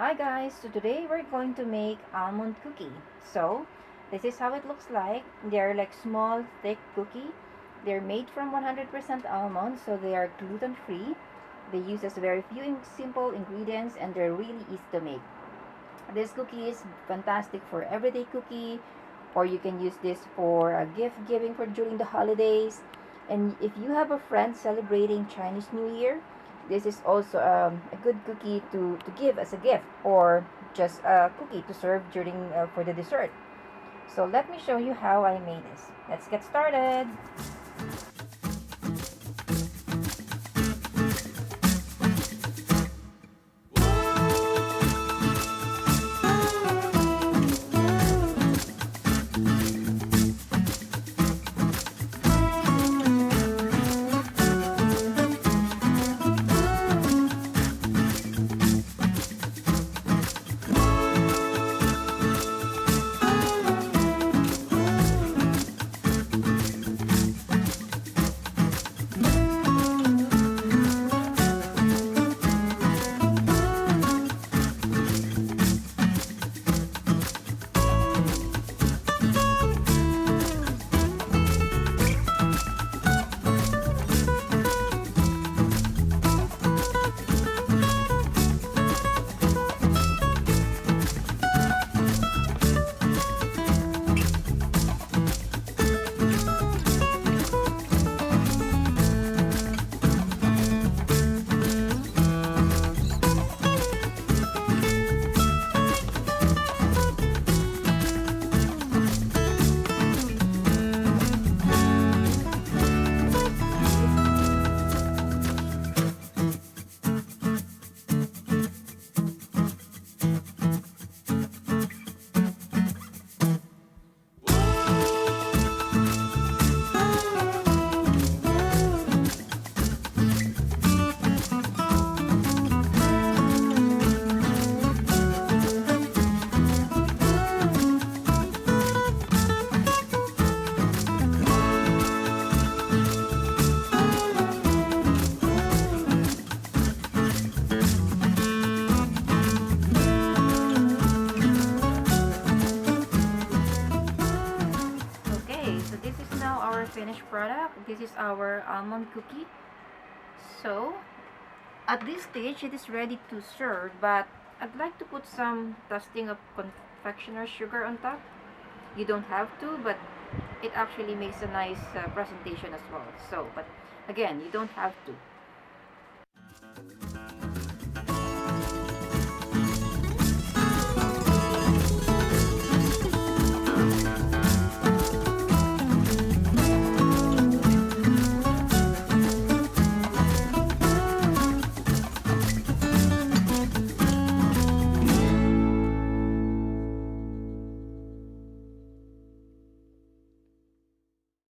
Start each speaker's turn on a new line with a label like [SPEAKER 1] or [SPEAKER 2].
[SPEAKER 1] Hi guys, so today we're going to make almond cookie. So this is how it looks like. They're like small thick cookie. They're made from 100% almonds, so they are gluten free. They use as very few simple ingredients and they're really easy to make. This cookie is fantastic for everyday cookie, or you can use this for a gift giving for during the holidays. And if you have a friend celebrating Chinese New Year, this is also a good cookie to give as a gift, or just a cookie to serve during for the dessert. So let me show you how I made this. Let's get started. So this is now our finished product. This is our almond cookie. So at this stage it is ready to serve, but I'd like to put some dusting of confectioner sugar on top. You don't have to, but it actually makes a nice presentation as well. So but again, you don't have to.